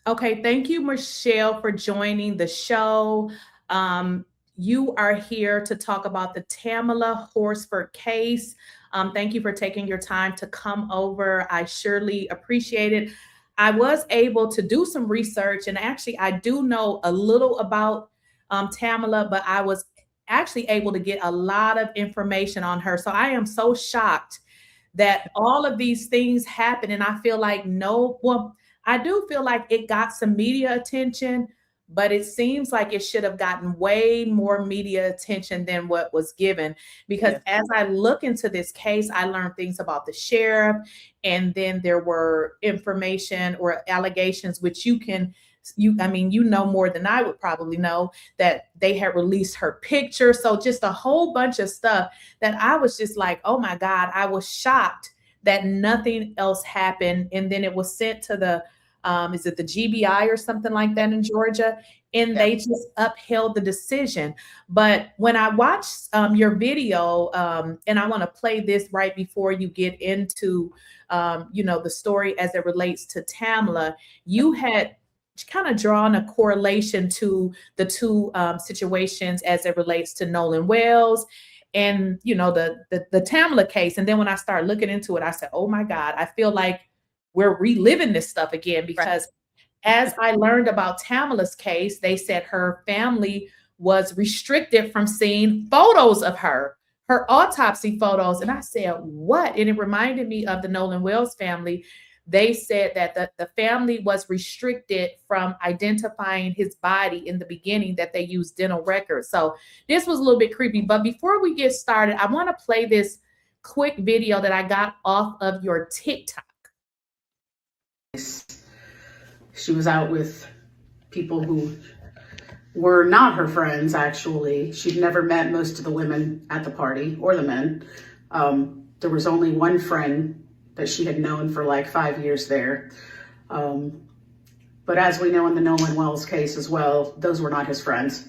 Okay, thank you, Michelle, for joining the show. Um, you are here to talk about the Tamla Horsford case. Thank you for taking your time to come over. I surely appreciate it. I was able to do some research, and actually, I do know a little about Tamla, but I was actually able to get a lot of information on her. So I am so shocked that all of these things happen. And I feel like well, I do feel like it got some media attention, but it seems like it should have gotten way more media attention than what was given. Because Yes. as I look into this case, I learned things about the sheriff, and then there were information or allegations which I mean, you know more than I would probably know, that they had released her picture. So just a whole bunch of stuff that I was just like, oh my God, I was shocked that nothing else happened. And then it was sent to is it the GBI or something like that in Georgia? And Yeah. they just upheld the decision. But when I watched your video, and I want to play this right before you get into, the story as it relates to Tamla, you had kind of drawn a correlation to the two situations as it relates to Nolan Wells and the Tamla case. And then when I started looking into it, I said, oh my God, I feel like we're reliving this stuff again. Right. Because as I learned about Tamala's case, they said her family was restricted from seeing photos of her autopsy photos. And I said, what? And it reminded me of the Nolan Wells family. They said that the family was restricted from identifying his body in the beginning, that they used dental records. So this was a little bit creepy. But before we get started, I want to play this quick video that I got off of your TikTok. She was out with people who were not her friends, actually. She'd never met most of the women at the party, or the men. There was only one friend that she had known for like 5 years there. But as we know in the Nolan Wells case as well, those were not his friends.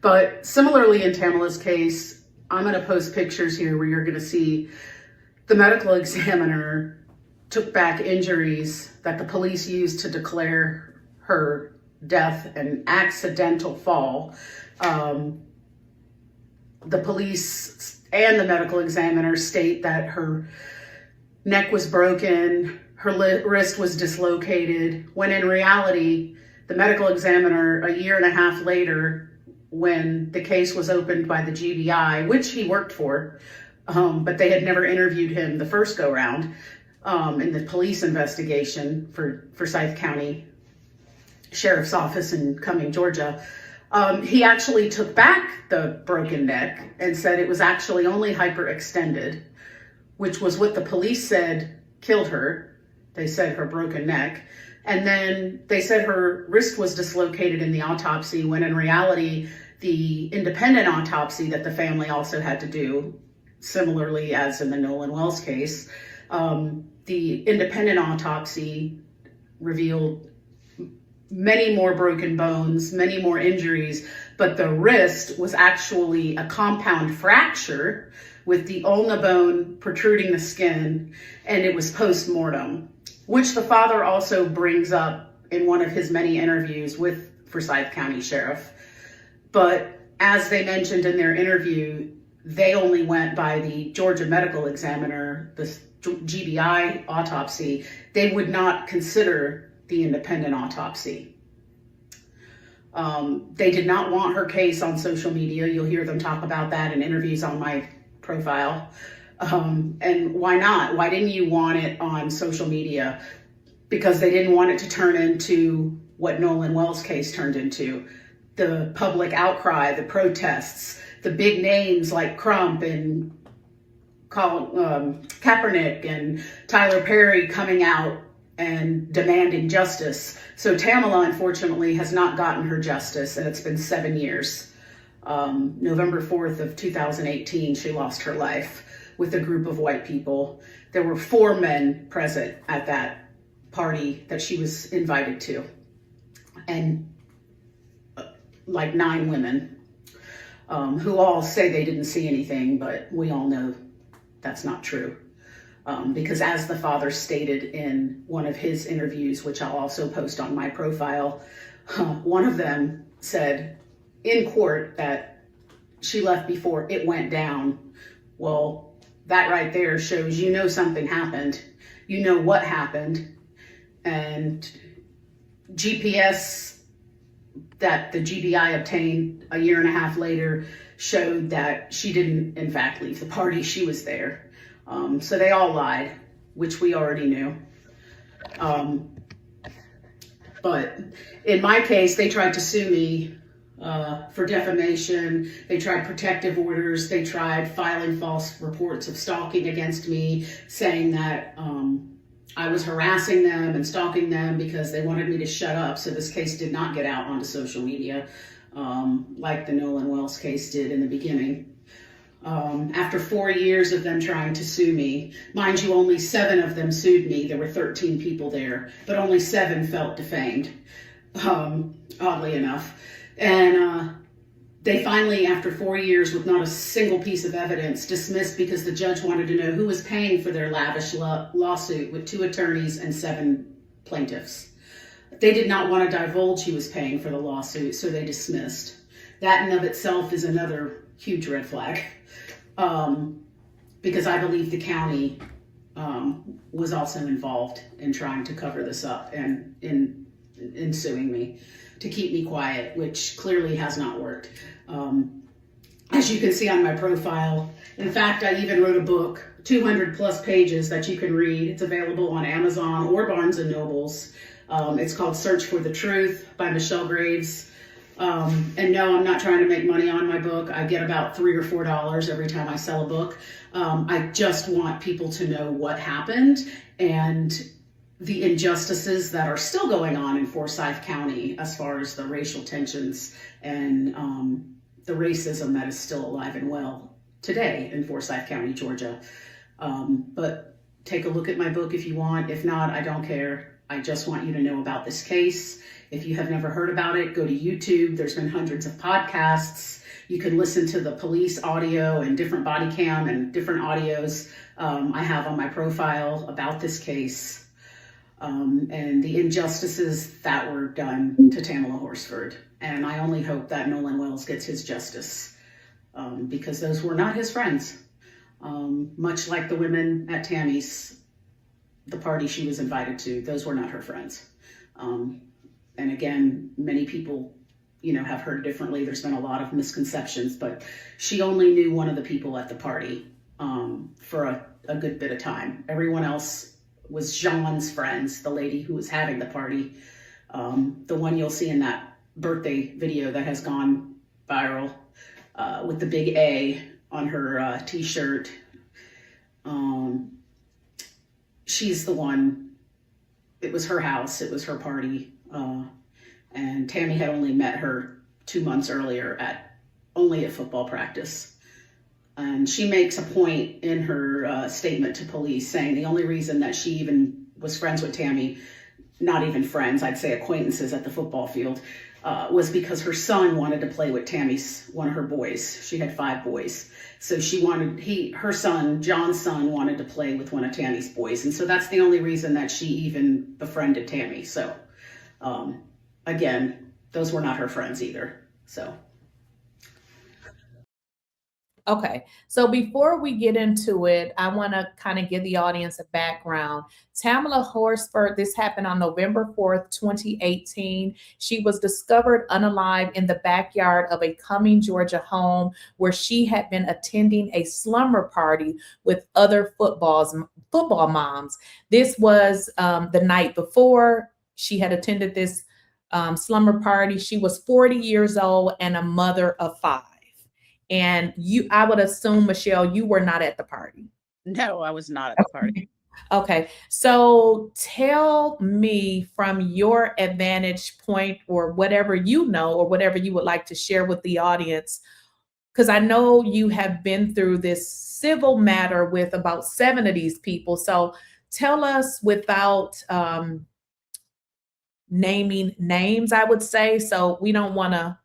But similarly in Tamla's case, I'm going to post pictures here where you're going to see the medical examiner took back injuries that the police used to declare her death an accidental fall. The police and the medical examiner state that her neck was broken, her wrist was dislocated, when in reality, the medical examiner, a year and a half later, when the case was opened by the GBI, which he worked for, but they had never interviewed him the first go round, in the police investigation for Forsyth County Sheriff's Office in Cumming, Georgia. He actually took back the broken neck and said it was actually only hyperextended, which was what the police said killed her. They said her broken neck. And then they said her wrist was dislocated in the autopsy, when in reality, the independent autopsy that the family also had to do, similarly as in the Nolan Wells case, the independent autopsy revealed many more broken bones, many more injuries, but the wrist was actually a compound fracture with the ulna bone protruding the skin, and it was post-mortem, which the father also brings up in one of his many interviews with Forsyth County Sheriff. But as they mentioned in their interview, they only went by the Georgia medical examiner, the GBI autopsy. They would not consider the independent autopsy. They did not want her case on social media. You'll hear them talk about that in interviews on my profile. And why not? Why didn't you want it on social media? Because they didn't want it to turn into what Nolan Wells case turned into. The public outcry, the protests, the big names like Crump and Kaepernick and Tyler Perry coming out and demanding justice. So Tamla, unfortunately, has not gotten her justice, and it's been 7 years. November 4th of 2018, she lost her life with a group of white people. There were 4 men present at that party that she was invited to, and like 9 women, who all say they didn't see anything, but we all know that's not true. because as the father stated in one of his interviews, which I'll also post on my profile, one of them said in court that she left before it went down. Well, that right there shows something happened. You know what happened. And GPS that the GBI obtained a year and a half later showed that she didn't, in fact, leave the party. She was there. So they all lied, which we already knew. But in my case, they tried to sue me for defamation. They tried protective orders. They tried filing false reports of stalking against me, saying that I was harassing them and stalking them because they wanted me to shut up. So this case did not get out onto social media like the Nolan Wells case did in the beginning. After 4 years of them trying to sue me, mind you, only 7 of them sued me. There were 13 people there, but only 7 felt defamed, oddly enough. And they finally, after 4 years with not a single piece of evidence, dismissed because the judge wanted to know who was paying for their lavish lawsuit with 2 attorneys and 7 plaintiffs. They did not want to divulge who was paying for the lawsuit, so they dismissed. That in of itself is another huge red flag, because I believe the county was also involved in trying to cover this up and in suing me to keep me quiet, which clearly has not worked. As you can see on my profile, in fact, I even wrote a book, 200 plus pages that you can read. It's available on Amazon or Barnes and Nobles. It's called Search for the Truth by Michelle Graves. And no, I'm not trying to make money on my book. I get about $3 or $4 every time I sell a book. I just want people to know what happened and the injustices that are still going on in Forsyth County as far as the racial tensions and the racism that is still alive and well today in Forsyth County, Georgia. But take a look at my book if you want. If not, I don't care. I just want you to know about this case. If you have never heard about it, go to YouTube. There's been hundreds of podcasts. You can listen to the police audio and different body cam and different audios I have on my profile about this case and the injustices that were done to Tamla Horsford. And I only hope that Nolan Wells gets his justice because those were not his friends. Much like the women at Tammy's, the party she was invited to, those were not her friends. And again, many people, have heard differently. There's been a lot of misconceptions, but she only knew one of the people at the party for a good bit of time. Everyone else was Jean's friends, the lady who was having the party, the one you'll see in that birthday video that has gone viral with the big A on her t-shirt. She's the one. It was her house. It was her party. And Tammy had only met her 2 months earlier at only a football practice. And she makes a point in her statement to police saying the only reason that she even was friends with Tammy, not even friends, I'd say acquaintances at the football field, was because her son wanted to play with one of her boys. She had 5 boys. So her son, John's son, wanted to play with one of Tammy's boys. And so that's the only reason that she even befriended Tammy. So again, those were not her friends either. So. Okay, so before we get into it, I want to kind of give the audience a background. Tamla Horsford, this happened on November 4th, 2018. She was discovered unalive in the backyard of a Cumming, Georgia home where she had been attending a slumber party with other football moms. This was the night before she had attended this slumber party. She was 40 years old and a mother of 5. And I would assume, Michelle, you were not at the party. No, I was not at the party. Okay. So tell me from your advantage point or whatever you know or whatever you would like to share with the audience, because I know you have been through this civil matter with about 7 of these people. So tell us without naming names, I would say. So we don't want to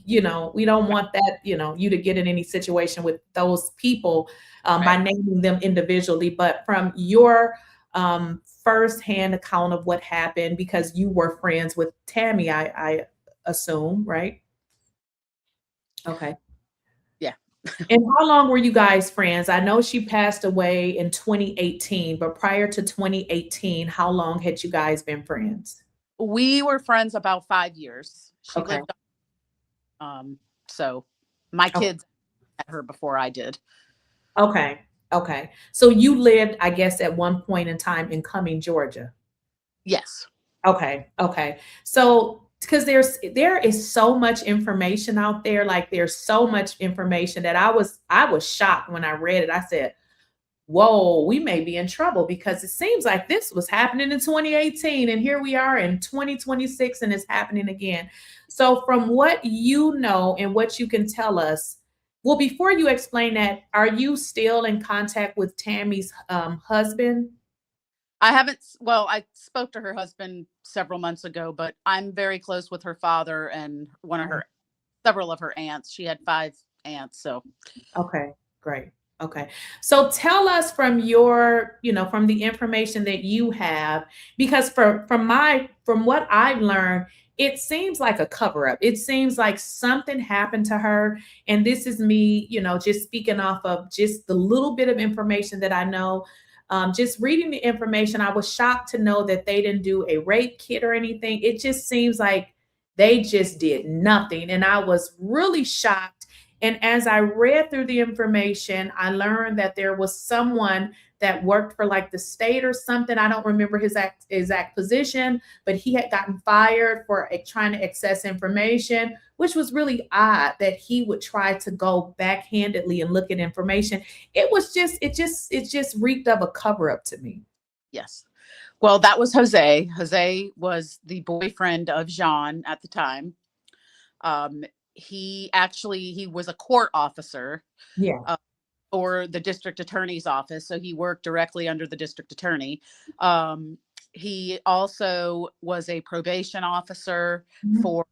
we don't want that, you to get in any situation with those people. by naming them individually, but from your firsthand account of what happened, because you were friends with Tammy, I assume, right? Okay. Yeah. And how long were you guys friends? I know she passed away in 2018, but prior to 2018, how long had you guys been friends? We were friends about 5 years. She Okay. lived so my Oh, kids met her before I did. okay. Okay. So you lived, I guess, at one point in time in Cumming, Georgia. Yes. Okay. Okay. So because there is so much information out there, like there's so much information that I was shocked when I read it. I said, whoa, we may be in trouble because it seems like this was happening in 2018 and here we are in 2026 and it's happening again. So from what you know and what you can tell us, well, before you explain that, are you still in contact with Tammy's husband? I haven't, well, I spoke to her husband several months ago, but I'm very close with her father and several of her aunts. She had 5 aunts. So Okay, great. Okay. So tell us from your, from the information that you have, because from what I've learned, it seems like a cover up. It seems like something happened to her. And this is me, just speaking off of just the little bit of information that I know. Just reading the information, I was shocked to know that they didn't do a rape kit or anything. It just seems like they just did nothing. And I was really shocked. And as I read through the information, I learned that there was someone that worked for like the state or something. I don't remember his exact position, but he had gotten fired for trying to access information, which was really odd that he would try to go backhandedly and look at information. It just reeked of a cover up to me. yes. Well, that was Jose. Jose was the boyfriend of Jean at the time. Um, he was a court officer Yeah. for the district attorney's office. So he worked directly under the district attorney. Um, he also was a probation officer Mhm. for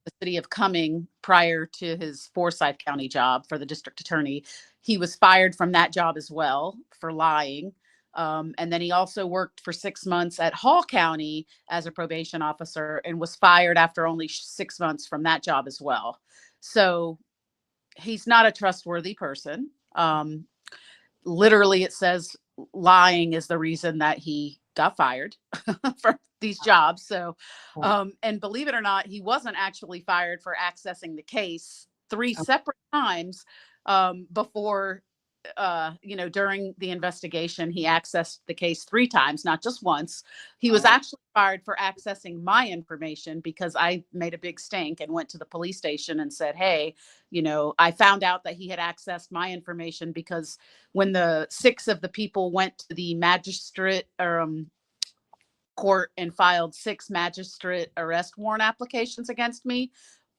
the city of Cumming prior to his Forsyth County job for the district attorney. He was fired from that job as well for lying. And then he also worked for 6 months at Hall County as a probation officer and was fired after only 6 months from that job as well. So he's not a trustworthy person. Literally, it says lying is the reason that he got fired from these jobs. So, and believe it or not, he wasn't actually fired for accessing the case 3 separate times before during the investigation, he accessed the case 3 times, not just once. He was actually fired for accessing my information because I made a big stink and went to the police station and said, hey, I found out that he had accessed my information because when the 6 of the people went to the magistrate court and filed 6 magistrate arrest warrant applications against me,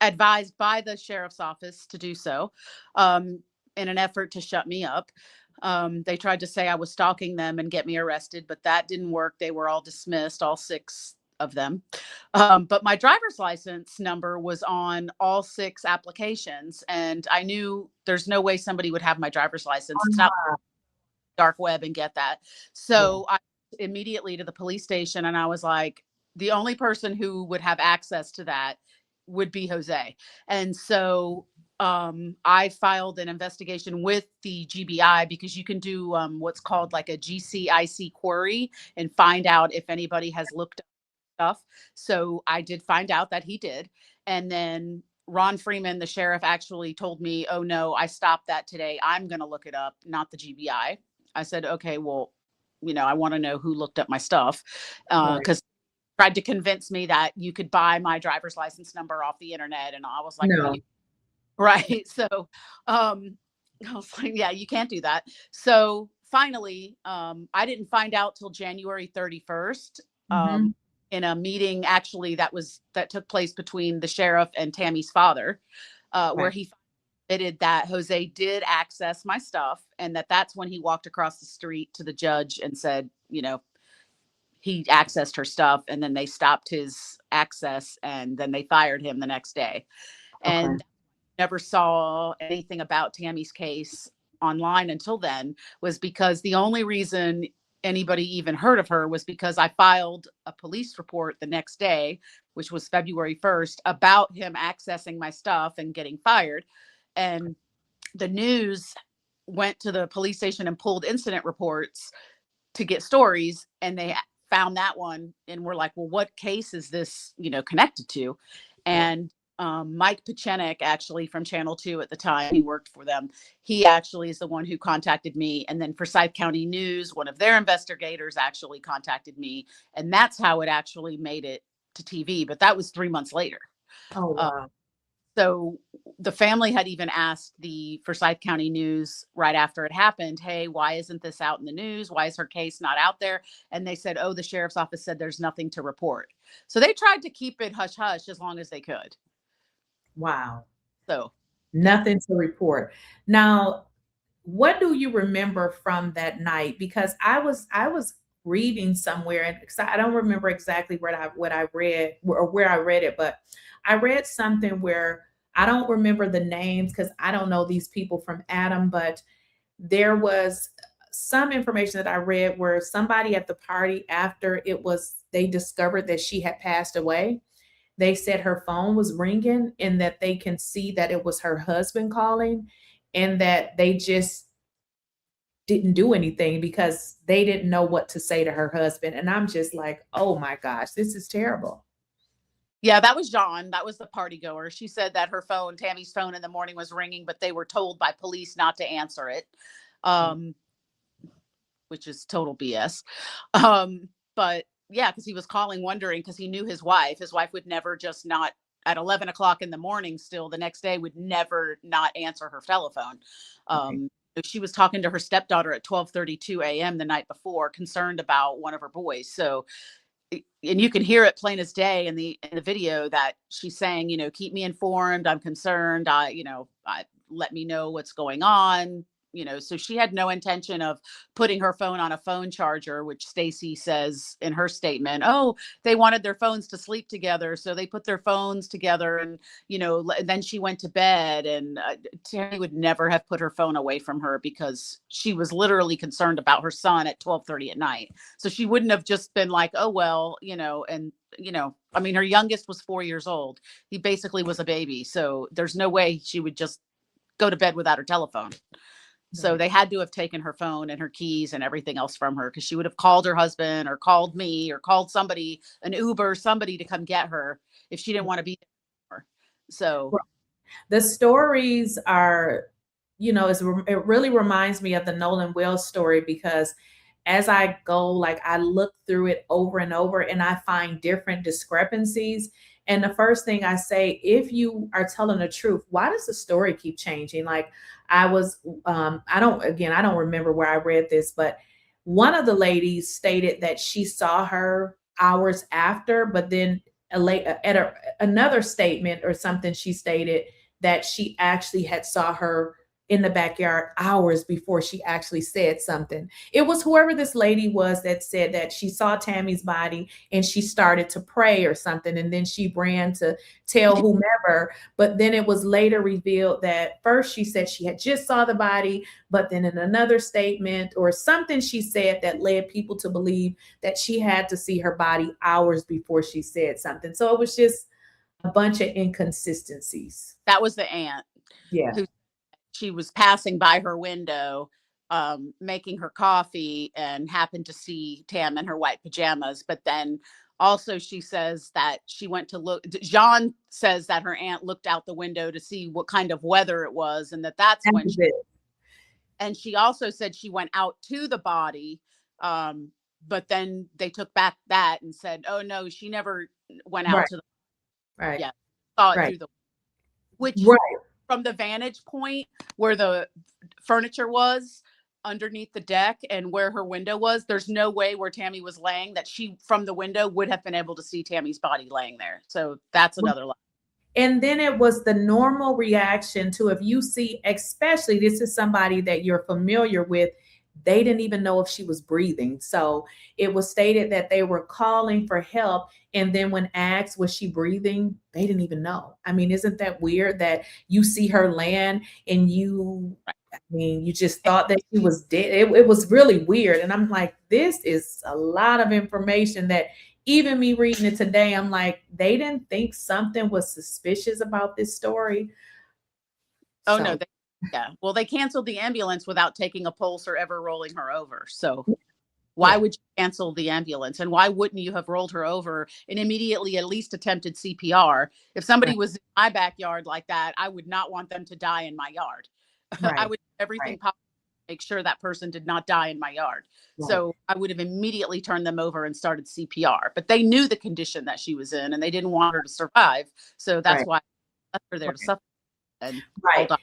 advised by the sheriff's office to do so, in an effort to shut me up. They tried to say I was stalking them and get me arrested, but that didn't work. They were all dismissed, all 6 of them. But my driver's license number was on all 6 applications. And I knew there's no way somebody would have my driver's license. It's not dark web and get that. So I immediately to the police station and I was like, the only person who would have access to that would be Jose. And so I filed an investigation with the GBI because you can do what's called like a GCIC query and find out if anybody has looked up stuff. So I did find out that he did. And then Ron Freeman, the sheriff, actually told me, oh no, I stopped that today. I'm going to look it up, not the GBI. I said, okay, well, I want to know who looked up my stuff because tried to convince me that you could buy my driver's license number off the internet. And I was like, No. right. So I was like, yeah, you can't do that. So finally, I didn't find out till January 31st in a meeting actually that took place between the sheriff and Tammy's father, where he admitted that Jose did access my stuff and that's when he walked across the street to the judge and said, he accessed her stuff and then they stopped his access and then they fired him the next day. And never saw anything about Tammy's case online until then was because the only reason anybody even heard of her was because I filed a police report the next day, which was February 1st, about him accessing my stuff and getting fired. And the news went to the police station and pulled incident reports to get stories, and they found that one and were like, well, what case is this, connected to? And Mike Pachenik, actually from Channel 2 at the time, he worked for them. He actually is the one who contacted me. And then Forsyth County News, one of their investigators actually contacted me. And that's how it actually made it to TV. But that was 3 months later. Oh, wow. So the family had even asked the Forsyth County News right after it happened, hey, why isn't this out in the news? Why is her case not out there? And they said, oh, the sheriff's office said there's nothing to report. So they tried to keep it hush hush as long as they could. Wow. So nothing to report. Now, what do you remember from that night? Because I was reading somewhere, and I don't remember exactly what I read or where I read it, but I read something where I don't remember the names because I don't know these people from Adam, but there was some information that I read where somebody at the party, after they discovered that she had passed away, they said her phone was ringing and that they can see that it was her husband calling, and that they just didn't do anything because they didn't know what to say to her husband. And I'm just like, oh my gosh, this is terrible. Yeah, that was John. That was the party goer. She said that her phone, Tammy's phone in the morning was ringing, but they were told by police not to answer it, which is total BS. But yeah, because he was calling wondering, because he knew his wife. His wife would never just not, at 11 o'clock in the morning still the next day, would never not answer her telephone. She was talking to her stepdaughter at 12:32 a.m. the night before, concerned about one of her boys. So, and you can hear it plain as day in the video that she's saying, keep me informed. I'm concerned. Let me know what's going on. So she had no intention of putting her phone on a phone charger, which Stacy says in her statement, oh, they wanted their phones to sleep together. So they put their phones together and, then she went to bed, and Tammy would never have put her phone away from her because she was literally concerned about her son at 12:30 at night. So she wouldn't have just been like, oh, well, I mean, her youngest was 4 years old. He basically was a baby. So there's no way she would just go to bed without her telephone. So they had to have taken her phone and her keys and everything else from her, because she would have called her husband or called me or called somebody, an Uber, somebody to come get her if she didn't want to be there. So the stories are, it really reminds me of the Nolan Wells story, because as I go, like I look through it over and over and I find different discrepancies. And the first thing I say, if you are telling the truth, why does the story keep changing? Like I don't remember where I read this, but one of the ladies stated that she saw her hours after, but then another statement or something, she stated that she actually had saw her in the backyard hours before she actually said something. It was whoever this lady was that said that she saw Tammy's body and she started to pray or something, and then she ran to tell whomever. But then it was later revealed that first she said she had just saw the body, but then in another statement or something she said that led people to believe that she had to see her body hours before she said something. So it was just a bunch of inconsistencies. That was the aunt. Yeah. Who she was passing by her window, making her coffee, and happened to see Tam in her white pajamas. But then also she says that she went to look, John says that her aunt looked out the window to see what kind of weather it was, and that's when and she also said she went out to the body, but then they took back that and said, oh no, she never went out to the saw it through the, which from the vantage point where the furniture was underneath the deck and where her window was, there's no way where Tammy was laying that she from the window would have been able to see Tammy's body laying there. So that's another lie. And then it was the normal reaction to, if you see, especially this is somebody that you're familiar with, they didn't even know if she was breathing. So it was stated that they were calling for help. And then when asked, was she breathing? They didn't even know. I mean, isn't that weird that you see her land and you I mean, you just thought that she was dead. It was really weird. And I'm like, this is a lot of information that even me reading it today, I'm like, they didn't think something was suspicious about this story. Oh no, So yeah. Well, they canceled the ambulance without taking a pulse or ever rolling her over. So why yeah, would you cancel the ambulance? And why wouldn't you have rolled her over and immediately at least attempted CPR? If somebody right, was in my backyard like that, I would not want them to die in my yard. I right, would do everything right, possible to make sure that person did not die in my yard. right, So I would have immediately turned them over and started CPR. But they knew the condition that she was in and they didn't want her to survive. So that's right, why I left her there to right, suffer and right. hold on.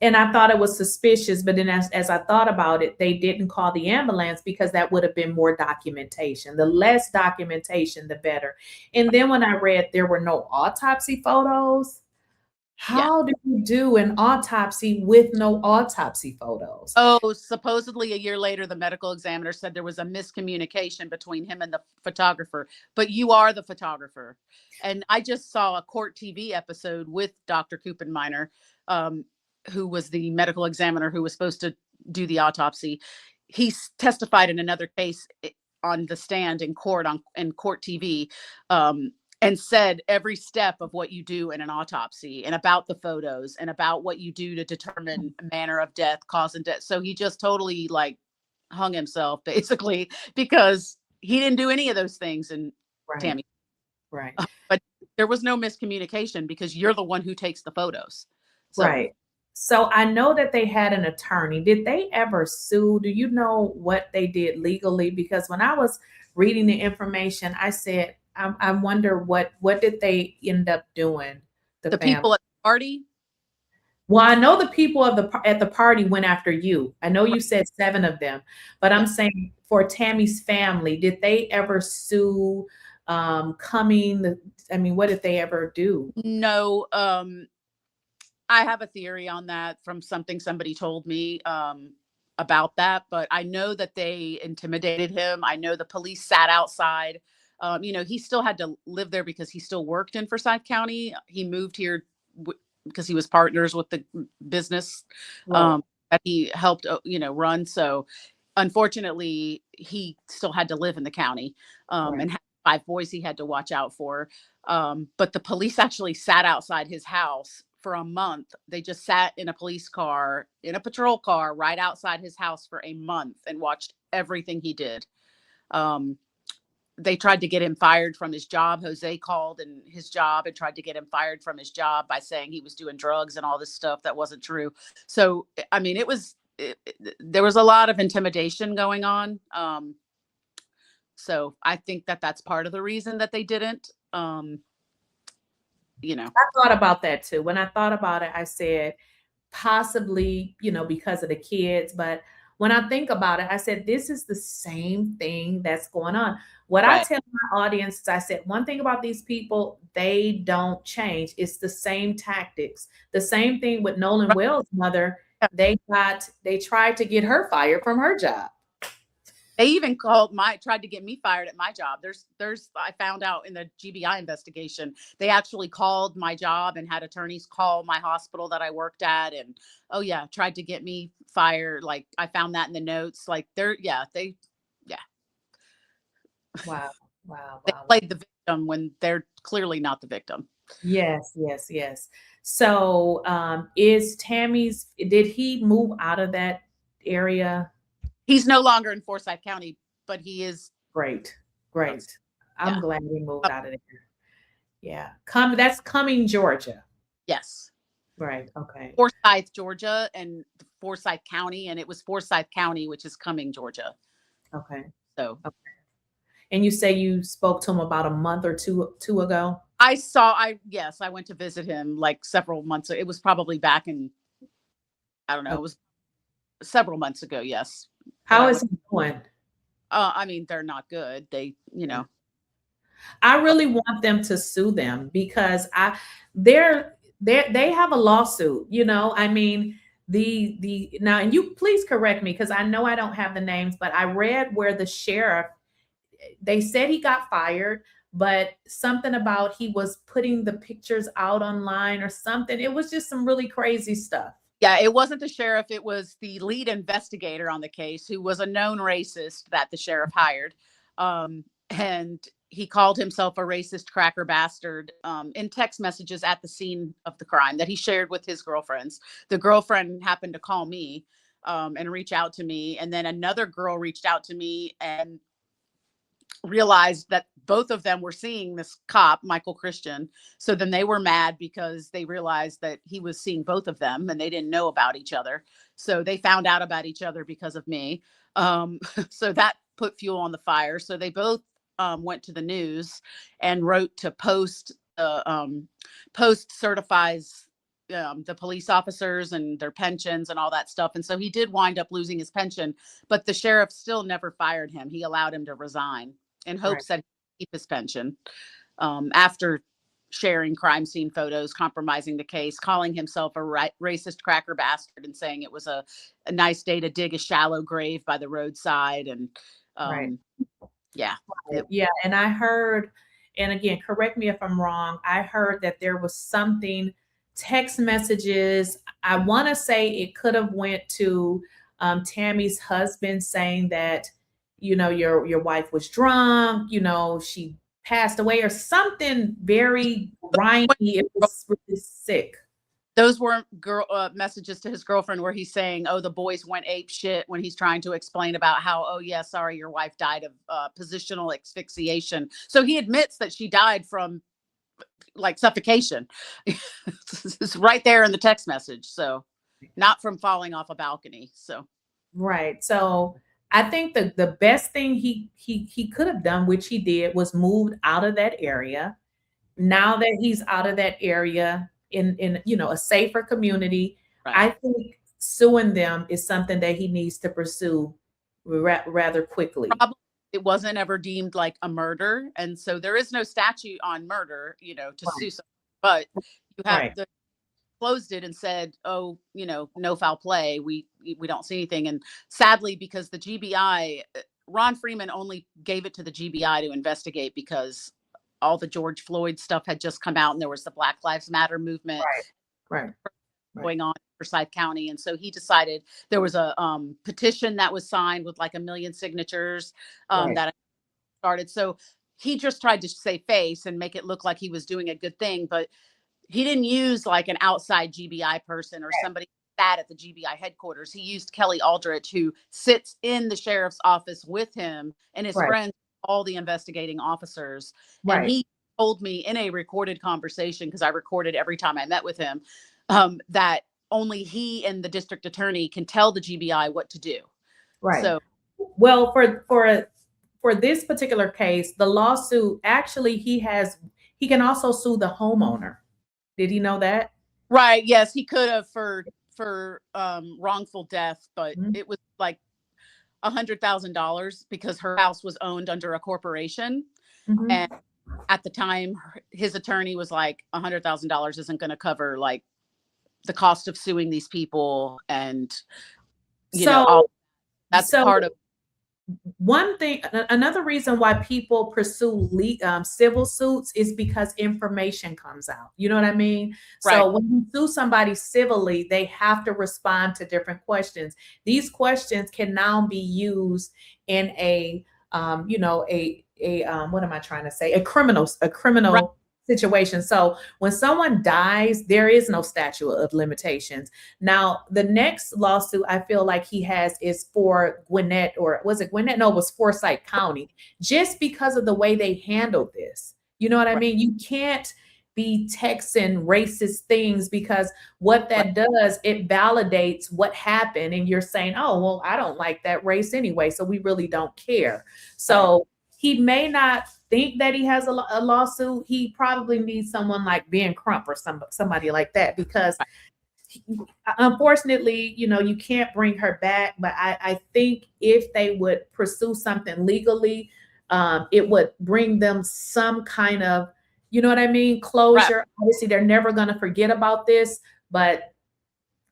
And I thought it was suspicious, but then as I thought about it, they didn't call the ambulance because that would have been more documentation. The less documentation, the better. And then when I read there were no autopsy photos, Yeah. how do you do an autopsy with no autopsy photos? Oh, supposedly a year later, the medical examiner said there was a miscommunication between him and the photographer, but you are the photographer. And I just saw a court TV episode with Dr. Kuppenminer, um, who was the medical examiner who was supposed to do the autopsy. He testified in another case on the stand in court in court TV. And said every step of what you do in an autopsy and about the photos and about what you do to determine manner of death, cause and death. So he just totally like hung himself basically because he didn't do any of those things. And Right, Tammy, right, but there was no miscommunication because you're the one who takes the photos. So right. So I know that they had an attorney. Did they ever sue? Do you know what they did legally? Because when I was reading the information, I said, I wonder what did they end up doing, the the family? people at the party, Well, I know the people of at the party went after you. I know you said 7 of them, but yeah, I'm saying for Tammy's family, did they ever sue, coming I mean, what did they ever do? no, I have a theory on that from something somebody told me about that, but I know that they intimidated him. I know the police sat outside. He still had to live there because he still worked in Forsyth County. He moved here because he was partners with the business Right, that he helped, run. So, unfortunately, he still had to live in the county right, and had 5 boys he had to watch out for. But the police actually sat outside his house for a month. They just sat in a police car, in a patrol car, right outside his house for a month and watched everything he did. Um, they tried to get him fired from his job. Jose called and his job and tried to get him fired from his job by saying he was doing drugs and all this stuff that wasn't true. So, I mean, there was a lot of intimidation going on. So I think that that's part of the reason that they didn't. You know, I thought about that too. When I thought about it, I said, possibly, because of the kids, but when I think about it, I said, this is the same thing that's going on. What I right? tell my audience is I said, one thing about these people, they don't change. It's the same tactics. The same thing with Nolan Right. Wells' mother. Yeah. They tried to get her fired from her job. They even tried to get me fired at my job. I found out in the GBI investigation, they actually called my job and had attorneys call my hospital that I worked at. And oh yeah, tried to get me fired. Like I found that in the notes. Like yeah, Wow. Wow. they Wow. Wow. played the victim when they're clearly not the victim. Yes, yes, yes. So, did he move out of that area? He's no longer in Forsyth County, but he is. Great, uh, great. I'm Yeah. glad he moved Uh, out of there. Yeah. That's Coming, Georgia. yes. Right, okay, Forsyth, Georgia, and Forsyth County, and it was Forsyth County, which is Cumming, Georgia. okay, So okay. And you say you spoke to him about a month or two ago? yes, I went to visit him like several months ago. It was probably back in, I don't know, Oh, it was several months ago, yes. That how I is went, he doing? I mean, they're not good. Yeah. I Uh, really want them to sue them because they have a lawsuit, I mean, the now, and you please correct me because I know I don't have the names, but I read where the sheriff, they said he got fired, but something about he was putting the pictures out online or something. It was just some really crazy stuff. Yeah, it wasn't the sheriff. It was the lead investigator on the case, who was a known racist that the sheriff hired. And he called himself a racist cracker bastard in text messages at the scene of the crime that he shared with his girlfriends. The girlfriend happened to call me and reach out to me. And then another girl reached out to me and realized that both of them were seeing this cop, Michael Christian. So then they were mad because they realized that he was seeing both of them and they didn't know about each other. So they found out about each other because of me. So that put fuel on the fire. So they both went to the news and wrote to Post certifies the police officers and their pensions and all that stuff. And so he did wind up losing his pension, but the sheriff still never fired him. He allowed him to resign in hopes that he'd keep his pension after sharing crime scene photos, compromising the case, calling himself a racist cracker bastard, and saying it was a nice day to dig a shallow grave by the roadside. And yeah. Yeah. And I heard, and again, correct me if I'm wrong, I heard that there was something, text messages, I want to say it could have went to Tammy's husband saying that, you know, your wife was drunk, you know, she passed away or something very grimy. It was really sick. Those weren't messages to his girlfriend where he's saying, oh, the boys went ape shit, when he's trying to explain about how, oh, yeah, sorry, your wife died of positional asphyxiation. So he admits that she died from like suffocation. It's right there in the text message. So not from falling off a balcony. So. Right. So I think the best thing he could have done, which he did, was moved out of that area. Now that he's out of that area, in you know, a safer community, Right. I think suing them is something that he needs to pursue rather quickly. Probably it wasn't ever deemed like a murder, and so there is no statute on murder, you know, to sue someone. But you have closed it and said, oh, you know, no foul play. We don't see anything. And sadly, because the GBI, Ron Freeman only gave it to the GBI to investigate because all the George Floyd stuff had just come out and there was the Black Lives Matter movement going on in Forsyth County. And so he decided, there was a petition that was signed with like 1 million signatures that started. So he just tried to save face and make it look like he was doing a good thing, but he didn't use like an outside GBI person or somebody sat at the GBI headquarters. He used Kelly Aldrich, who sits in the sheriff's office with him and is friends with all the investigating officers. And he told me in a recorded conversation, because I recorded every time I met with him, that only he and the district attorney can tell the GBI what to do. Right. So, well, for this particular case, the lawsuit, actually, he can also sue the homeowner. Did he know that? Right. Yes, he could have for wrongful death, but it was like $100,000 because her house was owned under a corporation. And at the time, his attorney was like, $100,000 isn't going to cover like the cost of suing these people. And, you know, that's part of. One thing, another reason why people pursue civil suits is because information comes out. You know what I mean? Right. So when you sue somebody civilly, they have to respond to different questions. These questions can now be used in a, you know, what am I trying to say? A criminal situation. So when someone dies, there is no statute of limitations. Now, the next lawsuit I feel like he has is for Gwinnett, or was it Gwinnett? No, it was Forsyth County, just because of the way they handled this. You know what I mean? You can't be texting racist things, because what that does, it validates what happened. And you're saying, oh, well, I don't like that race anyway, so we really don't care. So he may not think that he has a lawsuit. He probably needs someone like Ben Crump or somebody like that, because unfortunately, you know, you can't bring her back. But I think if they would pursue something legally, it would bring them some kind of, you know what I mean, closure. Obviously, they're never going to forget about this, but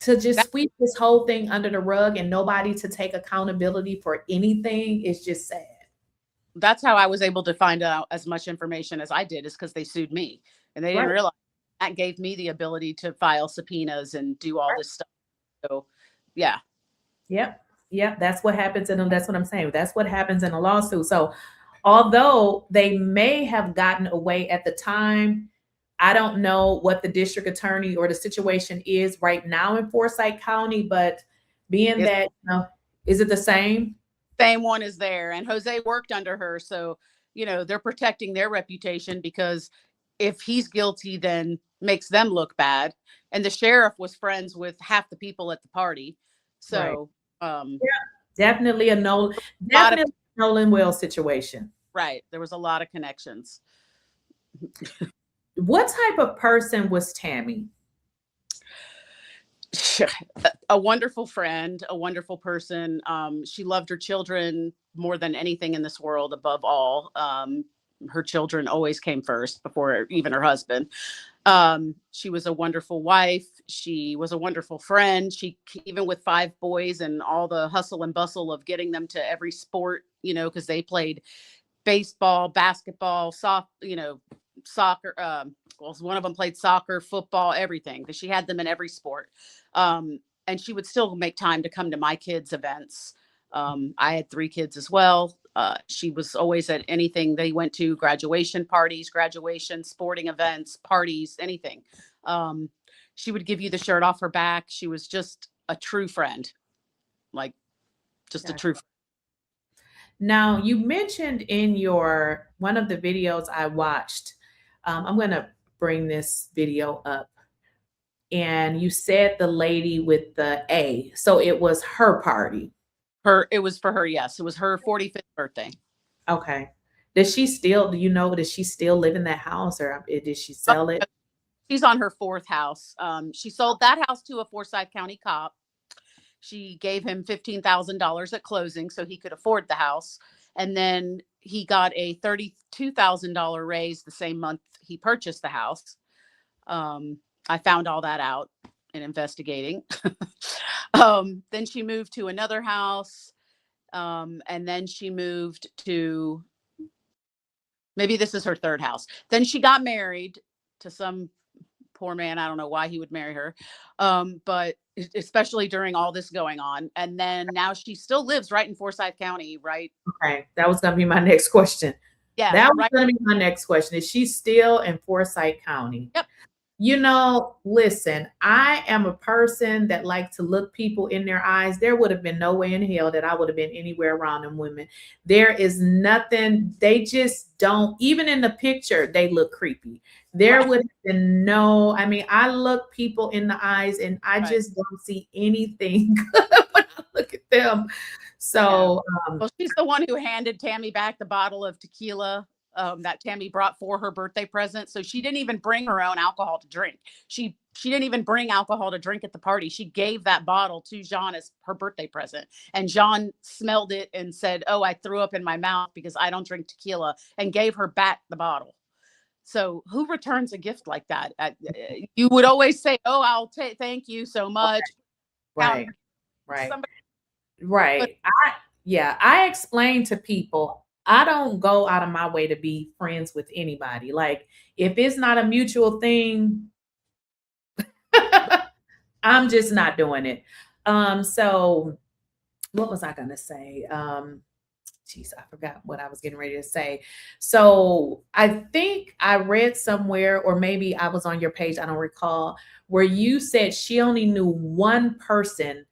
to just sweep this whole thing under the rug and nobody to take accountability for anything is just sad. That's how I was able to find out as much information as I did, is because they sued me, and they didn't realize that gave me the ability to file subpoenas and do all this stuff. So, yeah. Yep. Yep. That's what happens in them. That's what I'm saying. That's what happens in a lawsuit. So although they may have gotten away at the time, I don't know what the district attorney or the situation is right now in Forsyth County, but being It's that, is it the same? same one is there, and Jose worked under her, so they're protecting their reputation, because if he's guilty, then makes them look bad. And the sheriff was friends with half the people at the party, Right. so Definitely a lot of definitely Nolan Wells situation. right, there was a lot of connections. What type of person was Tammy? A wonderful friend, a wonderful person. She loved her children more than anything in this world, above all. Her children always came first before even her husband. She was a wonderful wife. She was a wonderful friend. She, even with 5 boys and all the hustle and bustle of getting them to every sport, because they played baseball, basketball, soccer. Well, one of them played soccer, football, everything. She had them in every sport. And she would still make time to come to my kids' events. I had 3 kids as well. She was always at anything they went to, graduation parties, graduation, sporting events, parties, anything. She would give you the shirt off her back. She was just a true friend, like just a true friend. Now, you mentioned in one of the videos I watched, I'm going to bring this video up, and you said the lady with the A. So it was her party. It was for her, yes. It was her 45th birthday. Okay. Do you does she still live in that house, or did she sell it? She's on her 4th house. She sold that house to a Forsyth County cop. She gave him $15,000 at closing so he could afford the house. And then he got a $32,000 raise the same month he purchased the house. I found all that out in investigating. Then she moved to another house. And then she moved to, maybe this is her 3rd house. Then she got married to some poor man. I don't know why he would marry her. But especially during all this going on. And then now she still lives right in Forsyth County, right? Okay. That was going to be my next question. Yeah. That was going to be my next question. Is she still in Forsyth County? Yep. Listen, I am a person that likes to look people in their eyes. There would have been no way in hell that I would have been anywhere around them women. There is nothing. They just don't, even in the picture, they look creepy. There would have been I look people in the eyes and I just don't see anything good when I look at them. So, well, she's the one who handed Tammy back the bottle of tequila that Tammy brought for her birthday present. So she didn't even bring her own alcohol to drink. She didn't even bring alcohol to drink at the party. She gave that bottle to 𝐬𝐮 as her birthday present. And 𝐬𝐮 smelled it and said, "Oh, I threw up in my mouth because I don't drink tequila," and gave her back the bottle. So who returns a gift like that? You would always say, "Oh, I'll thank you so much." Right. But I explain to people, I don't go out of my way to be friends with anybody. Like, if it's not a mutual thing, I'm just not doing it. So what was I going to say? I forgot what I was getting ready to say. So I think I read somewhere, or maybe I was on your page, I don't recall, where you said she only knew one person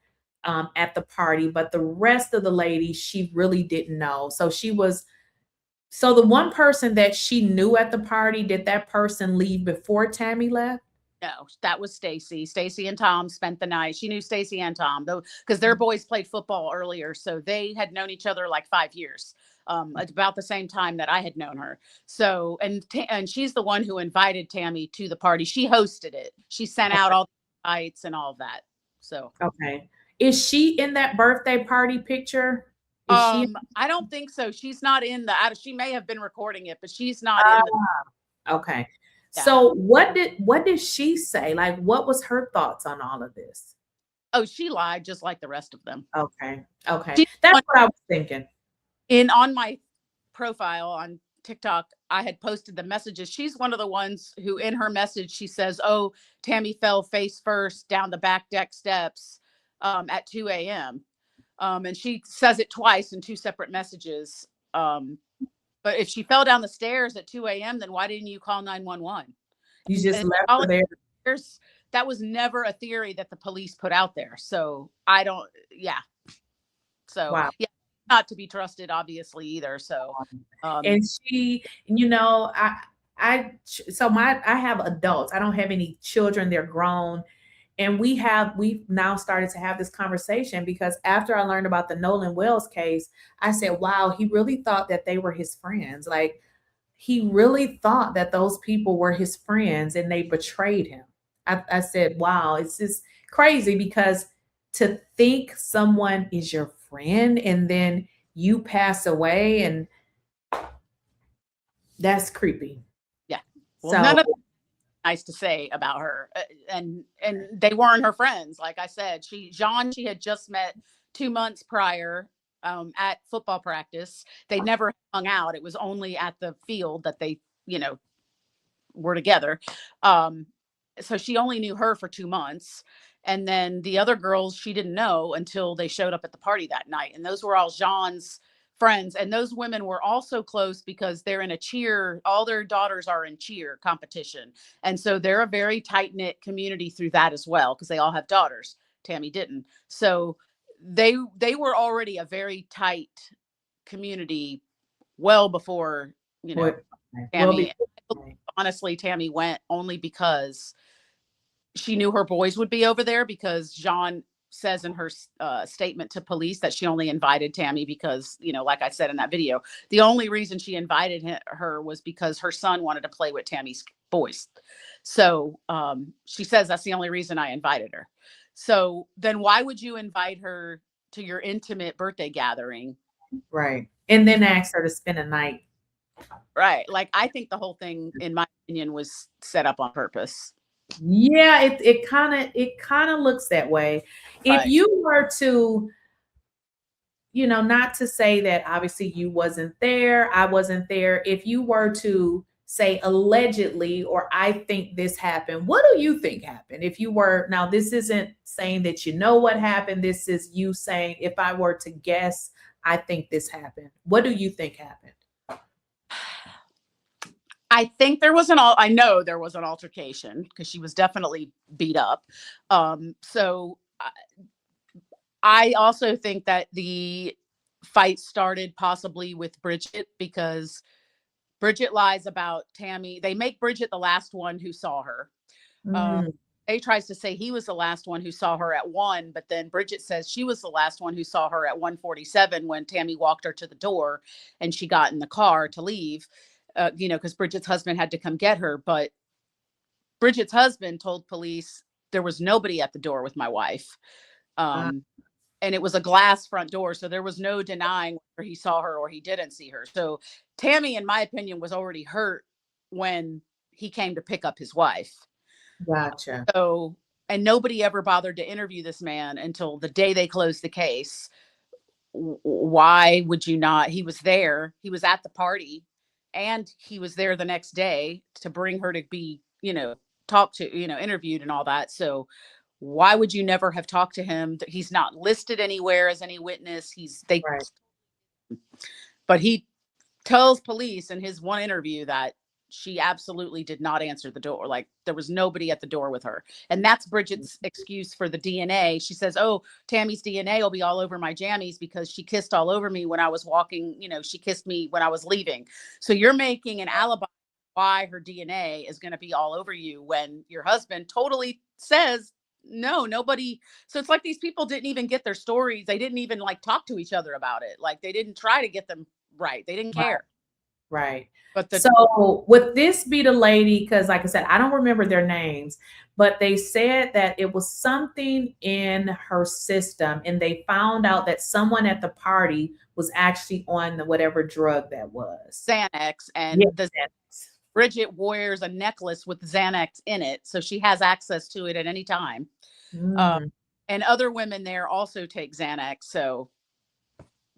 at the party, but the rest of the ladies she really didn't know. So the one person that she knew at the party, did that person leave before Tammy left? No, that was Stacy. Stacy and Tom spent the night. She knew Stacy and Tom, though, because their boys played football earlier. So they had known each other like 5 years, about the same time that I had known her. So, and she's the one who invited Tammy to the party. She hosted it. She sent out all the invites and all of that. So, okay. Is she in that birthday party picture? I don't think so. She's not in she may have been recording it, but she's not in the. Okay. Yeah. So what did she say? Like, what was her thoughts on all of this? Oh, she lied just like the rest of them. Okay. That's what I was thinking. On my profile on TikTok, I had posted the messages. She's one of the ones who, in her message, she says, "Oh, Tammy fell face first down the back deck steps." at 2 a.m. And she says it twice in two separate messages. But if she fell down the stairs at 2 a.m., then why didn't you call 911? You just And left her there. that was never a theory that the police put out there. So I don't, yeah. So Wow. yeah, not to be trusted, obviously, either. So, and she, I have adults. I don't have any children. They're grown. And we've now started to have this conversation because after I learned about the Nolan Wells case, I said, wow, he really thought that they were his friends. Like, he really thought that those people were his friends and they betrayed him. I said, wow, it's just crazy because to think someone is your friend and then you pass away, and that's creepy. Yeah. Well, none of nice to say about her, and they weren't her friends. Like I said, she had just met 2 months prior at football practice. They never hung out. It was only at the field that they, were together. So she only knew her for 2 months. And then the other girls she didn't know until they showed up at the party that night. And those were all Jean's friends. And those women were also close because they're in a cheer. All their daughters are in cheer competition. And so they're a very tight-knit community through that as well, because they all have daughters. Tammy didn't. So they were already a very tight community well before, Tammy. Honestly, Tammy went only because she knew her boys would be over there, because Jean says in her statement to police that she only invited Tammy because, like I said in that video, the only reason she invited her was because her son wanted to play with Tammy's boys. So she says that's the only reason I invited her. So then why would you invite her to your intimate birthday gathering? Right. And then ask her to spend a night. Right. Like, I think the whole thing, in my opinion, was set up on purpose. Yeah, it kind of looks that way. If you were to, not to say that obviously you wasn't there, I wasn't there. If you were to say allegedly, or I think this happened, what do you think happened? If you were, now this isn't saying that you know what happened. This is you saying, if I were to guess, I think this happened. What do you think happened? I think I know there was an altercation, because she was definitely beat up. So I also think that the fight started possibly with Bridget, because Bridget lies about Tammy. They make Bridget the last one who saw her. A tries to say he was the last one who saw her at 1, but then Bridget says she was the last one who saw her at 1:47 when Tammy walked her to the door and she got in the car to leave. Because Bridget's husband had to come get her. But Bridget's husband told police there was nobody at the door with my wife. And it was a glass front door. So there was no denying whether he saw her or he didn't see her. So Tammy, in my opinion, was already hurt when he came to pick up his wife. Gotcha. So, and nobody ever bothered to interview this man until the day they closed the case. Why would you not? He was there. He was at the party. And he was there the next day to bring her to be, talked to, interviewed and all that. So why would you never have talked to him? He's not listed anywhere as any witness. Right. But he tells police in his one interview that she absolutely did not answer the door. Like, there was nobody at the door with her. And that's Bridget's excuse for the DNA. She says, oh, Tammy's DNA will be all over my jammies because she kissed all over me when I was walking. She kissed me when I was leaving. So you're making an alibi why her DNA is going to be all over you when your husband totally says, no, nobody. So it's like these people didn't even get their stories. They didn't even talk to each other about it. Like, they didn't try to get them right. They didn't care. Right. But so would this be the lady? Because like I said, I don't remember their names, but they said that it was something in her system, and they found out that someone at the party was actually on the whatever drug that was. Xanax, and Bridget wears a necklace with Xanax in it, so she has access to it at any time. And other women there also take Xanax, so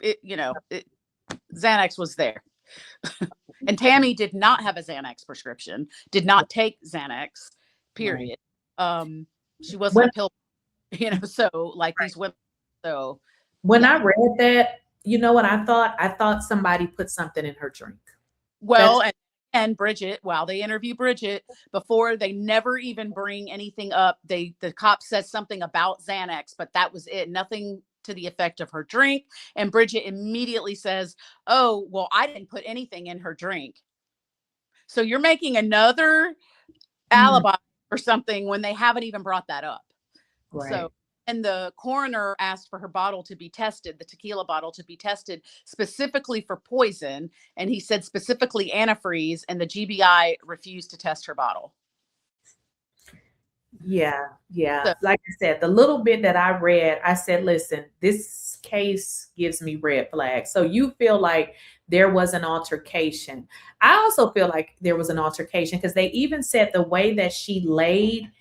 Xanax was there. And Tammy did not have a Xanax prescription, did not take Xanax, period. She wasn't a pill. So like these women. So when I read that, you know what I thought? I thought somebody put something in her drink. Well, and Bridget, while they interview Bridget, before they never even bring anything up, the cop says something about Xanax, but that was it. Nothing to the effect of her drink. And Bridget immediately says, "Oh, well, I didn't put anything in her drink." So you're making another alibi or something when they haven't even brought that up. Right. So, and the coroner asked for her bottle to be tested, the tequila bottle to be tested specifically for poison. And he said specifically antifreeze, and the GBI refused to test her bottle. Yeah. So, Like I said, the little bit that I read, I said, listen, this case gives me red flags. So you feel like there was an altercation. I also feel like there was an altercation because they even said the way that she laid,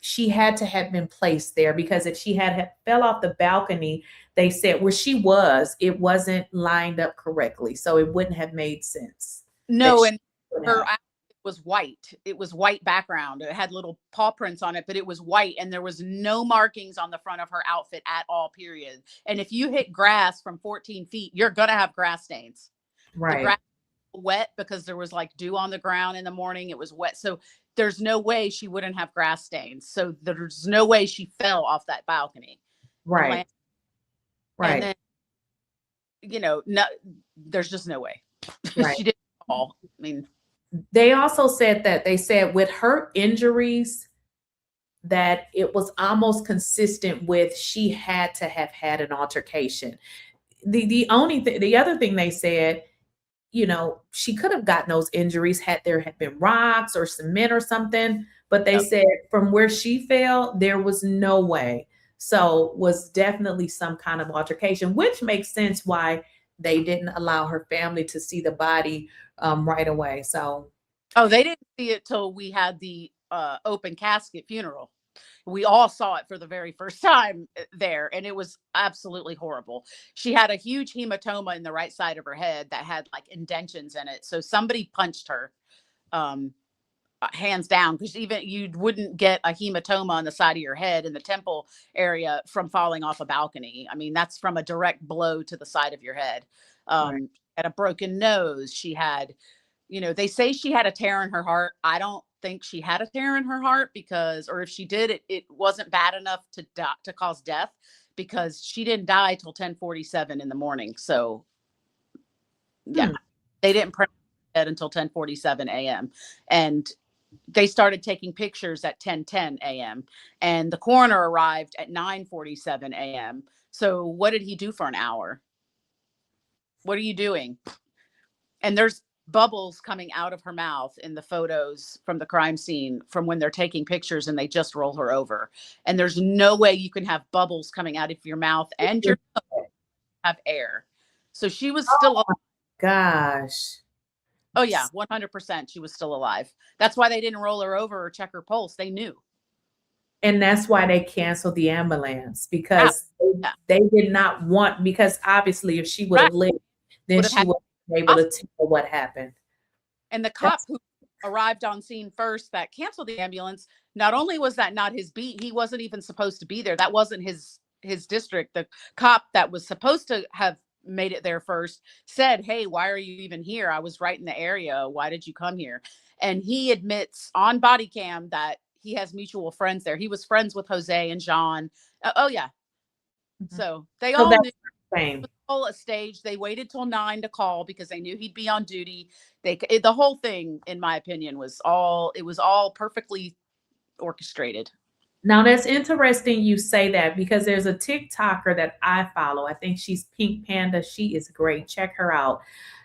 she had to have been placed there, because if she had fell off the balcony, they said where she was, it wasn't lined up correctly. So it wouldn't have made sense. no, and her outfit was white. It was white background. It had little paw prints on it, but it was white, and there was no markings on the front of her outfit at all, period. And if you hit grass from 14 feet, you're going to have grass stains. Right. The grass was wet because there was like dew on the ground in the morning. It was wet. So there's no way she wouldn't have grass stains. So there's no way she fell off that balcony. Right. And then, no, there's just no way. Right. She didn't fall. I mean, they also said that with her injuries, that it was almost consistent with she had to have had an altercation. The other thing they said, she could have gotten those injuries had there had been rocks or cement or something, but they said from where she fell, there was no way. So was definitely some kind of altercation, which makes sense why they didn't allow her family to see the body right away. So, they didn't see it till we had the open casket funeral. We all saw it for the very first time there, and it was absolutely horrible. She had a huge hematoma in the right side of her head that had like indentions in it. So somebody punched her, hands down, because even you wouldn't get a hematoma on the side of your head in the temple area from falling off a balcony. I mean, that's from a direct blow to the side of your head. Right. Had a broken nose. She had, they say she had a tear in her heart. I don't think she had a tear in her heart, because, or if she did, it wasn't bad enough to cause death, because she didn't die till 10:47 in the morning. So yeah, they didn't print it until 10:47 a.m. And they started taking pictures at 10:10 a.m. and the coroner arrived at 9:47 a.m. So what did he do for an hour? What are you doing? And there's bubbles coming out of her mouth in the photos from the crime scene from when they're taking pictures and they just roll her over. And there's no way you can have bubbles coming out of your mouth and your have air. So she was still alive. Gosh. Oh yeah, 100% she was still alive. That's why they didn't roll her over or check her pulse. They knew. And that's why they canceled the ambulance, because they did not want, because obviously if she would have lived, then she would have been able to tell what happened. And the cop who arrived on scene first that canceled the ambulance, not only was that not his beat, he wasn't even supposed to be there. That wasn't his district. The cop that was supposed to have made it there first said, "Hey, why are you even here? I was right in the area. Why did you come here?" And he admits on body cam that he has mutual friends there. He was friends with Jose and John. Oh yeah. So they all knew it was all a stage. They waited till 9 to call because they knew he'd be on duty. The whole thing, in my opinion, was all perfectly orchestrated. Now that's interesting you say that, because there's a TikToker that I follow. I think she's Pink Panda. She is great. Check her out.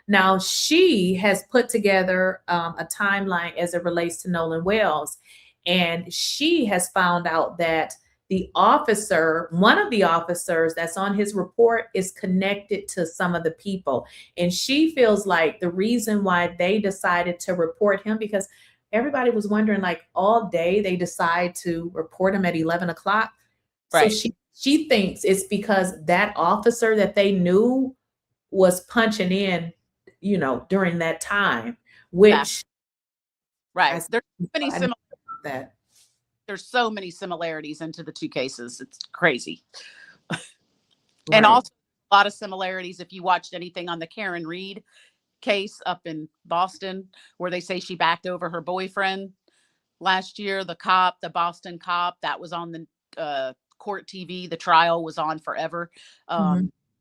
Now she has put together a timeline as it relates to Nolan Wells. And she has found out that one of the officers that's on his report is connected to some of the people. And she feels like the reason why they decided to report him, because everybody was wondering, like all day they decide to report him at 11 o'clock. Right. So she thinks it's because that officer that they knew was punching in, during that time, which right. There's many similar that. there's so many similarities into the two cases. It's crazy. Right. And also a lot of similarities if you watched anything on the Karen Reed case up in Boston, where they say she backed over her boyfriend last year, the Boston cop that was on the court TV. The trial was on forever.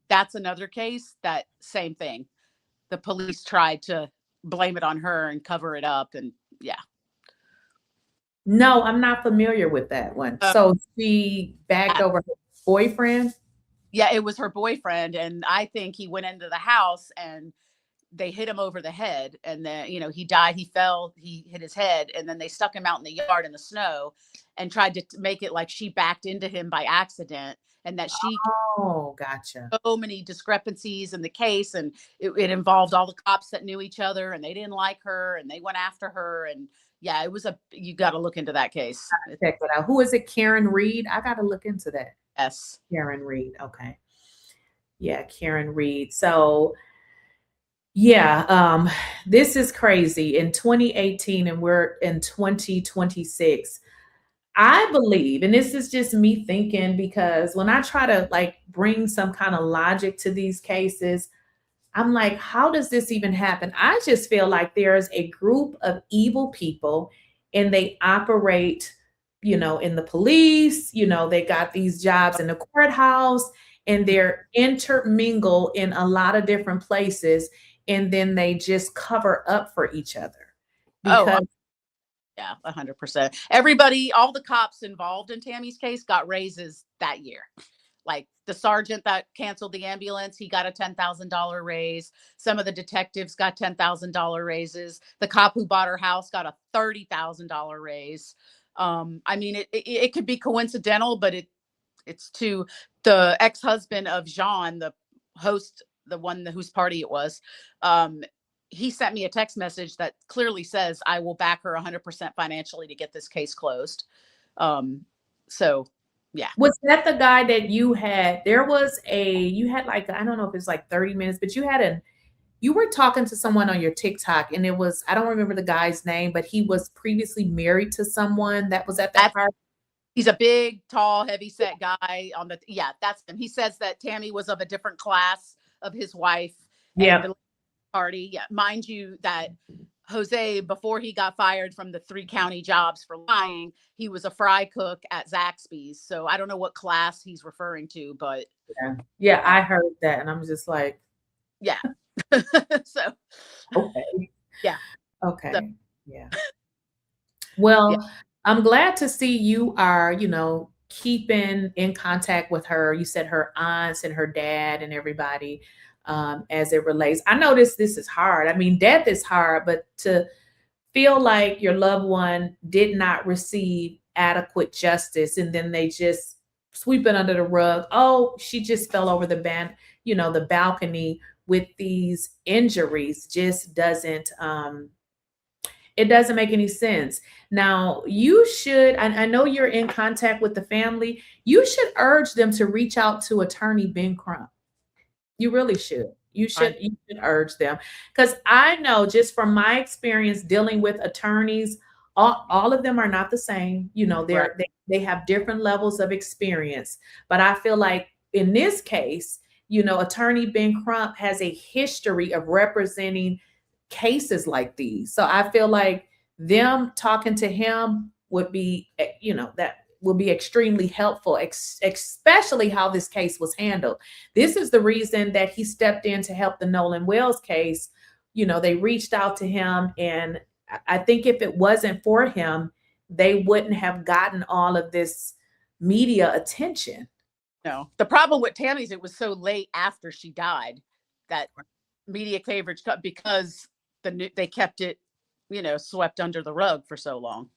That's another case, that same thing. The police tried to blame it on her and cover it up. And yeah. No, I'm not familiar with that one. So she backed over her boyfriend? Yeah, it was her boyfriend. And I think he went into the house and they hit him over the head. And then, you know, he died. He fell, he hit his head. And then they stuck him out in the yard in the snow and tried to make it like she backed into him by accident. And that she, gotcha. So many discrepancies in the case. And it involved all the cops that knew each other and they didn't like her and they went after her. And yeah, it was you got to look into that case. Check it out. Who is it? Karen Reed? I got to look into that. Yes. Karen Reed. Okay. Yeah, Karen Reed. So yeah, this is crazy. In 2018 and we're in 2026. I believe, and this is just me thinking, because when I try to like bring some kind of logic to these cases, I'm like, how does this even happen? I just feel like there's a group of evil people and they operate, you know, in the police, you know, they got these jobs in the courthouse and they're intermingled in a lot of different places. And then they just cover up for each other. Because yeah, 100%. Everybody, all the cops involved in Tammy's case got raises that year. Like the sergeant that canceled the ambulance, he got a $10,000 raise. Some of the detectives got $10,000 raises. The cop who bought her house got a $30,000 raise. I mean, it could be coincidental, but it's to the ex-husband of Jean, the host, the one whose party it was. He sent me a text message that clearly says, I will back her 100% financially to get this case closed. So yeah. Was that the guy that you had? You had like, I don't know if it's like 30 minutes, but you were talking to someone on your TikTok and it was, I don't remember the guy's name, but he was previously married to someone that was at that party. He's a big, tall, heavy set guy yeah, that's him. He says that Tammy was of a different class of his wife. Yeah. Party. Yeah. Mind you that Jose, before he got fired from the 3 county jobs for lying, he was a fry cook at Zaxby's. So I don't know what class he's referring to, but yeah, I heard that. And I'm just like, yeah. So, okay. Yeah. Okay. So, yeah. Well, yeah. I'm glad to see you are, you know, keeping in contact with her. You said her aunts and her dad and everybody. As it relates. I know this is hard. I mean, death is hard, but to feel like your loved one did not receive adequate justice and then they just sweep it under the rug. Oh, she just fell over the the balcony with these injuries just doesn't it doesn't make any sense. Now, you should, I know you're in contact with the family, you should urge them to reach out to attorney Ben Crump. You really should. You should urge them, because I know just from my experience dealing with attorneys, all of them are not the same. You know, they have different levels of experience. But I feel like in this case, you know, attorney Ben Crump has a history of representing cases like these. So I feel like them talking to him would be, you know, that will be extremely helpful, especially how this case was handled. This is the reason that he stepped in to help the Nolan Wells case. You know, they reached out to him, and I think if it wasn't for him, they wouldn't have gotten all of this media attention. No, the problem with Tammy's, it was so late after she died that media coverage cut because they kept it, you know, swept under the rug for so long.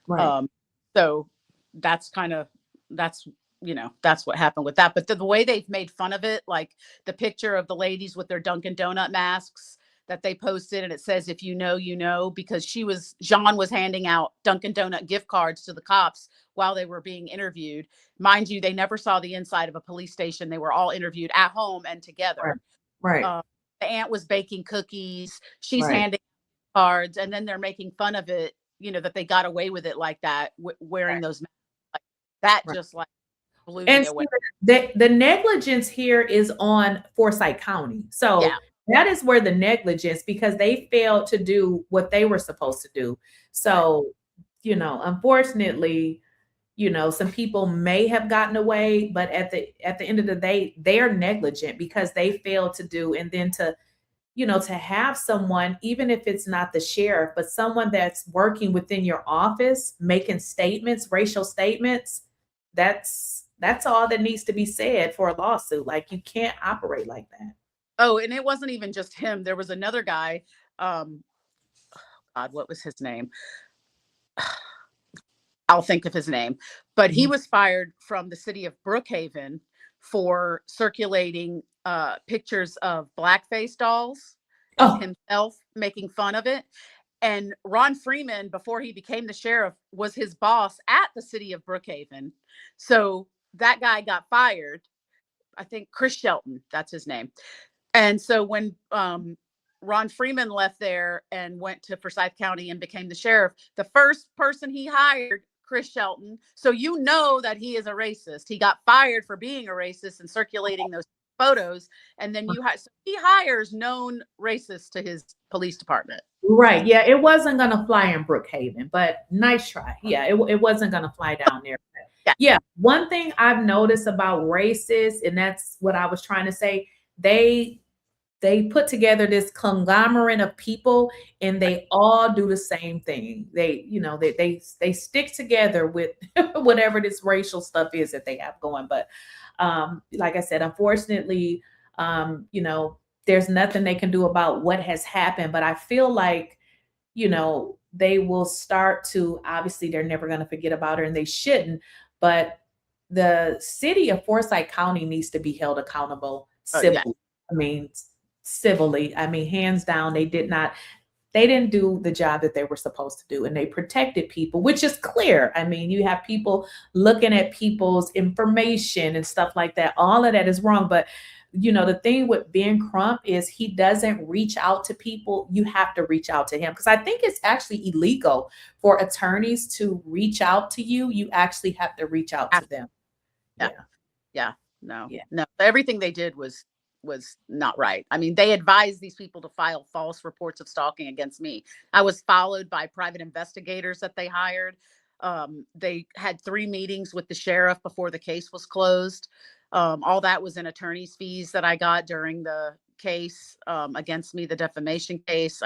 Right. So that's what happened with that. But the way they've made fun of it, like the picture of the ladies with their Dunkin' Donut masks that they posted, and it says, if you know, you know, because Jean was handing out Dunkin' Donut gift cards to the cops while they were being interviewed. Mind you, they never saw the inside of a police station. They were all interviewed at home and together. Right. The aunt was baking cookies. She's handing cards, and then they're making fun of it that they got away with it like that, wearing those masks. Like, that just like blew me away. The negligence here is on Forsyth County. So that is where the negligence, because they failed to do what they were supposed to do. So, unfortunately, some people may have gotten away, but at the end of the day, they're negligent because they failed to do. And then to have someone, even if it's not the sheriff, but someone that's working within your office, making statements, racial statements, that's all that needs to be said for a lawsuit. Like, you can't operate like that. Oh, and it wasn't even just him. There was another guy. God, what was his name? I'll think of his name. But he was fired from the city of Brookhaven for circulating pictures of blackface dolls of himself, making fun of it. And Ron Freeman, before he became the sheriff, was his boss at the city of Brookhaven. So that guy got fired. I think Chris Shelton, that's his name. And so when Ron Freeman left there and went to Forsyth County and became the sheriff, the first person he hired, Chris Shelton. So that he is a racist. He got fired for being a racist and circulating those photos. And then so he hires known racists to his police department. Right. Yeah, it wasn't going to fly in Brookhaven, but nice try. Yeah, it wasn't going to fly down there. Yeah. One thing I've noticed about racists, and that's what I was trying to say, they put together this conglomerate of people, and they all do the same thing. They stick together with whatever this racial stuff is that they have going. But like I said, unfortunately, there's nothing they can do about what has happened. But I feel like, they will start to, obviously they're never going to forget about her, and they shouldn't. But the city of Forsyth County needs to be held accountable civilly. Civilly. Hands down, they didn't do the job that they were supposed to do, and they protected people, which is clear. You have people looking at people's information and stuff like that. All of that is wrong. But the thing with Ben Crump is he doesn't reach out to people. You have to reach out to him, because I think it's actually illegal for attorneys to reach out to you. You actually have to reach out to them. No. Everything they did was not right. They advised these people to file false reports of stalking against me. I was followed by private investigators that they hired. They had 3 meetings with the sheriff before the case was closed. All that was in attorney's fees that I got during the case against me, the defamation case.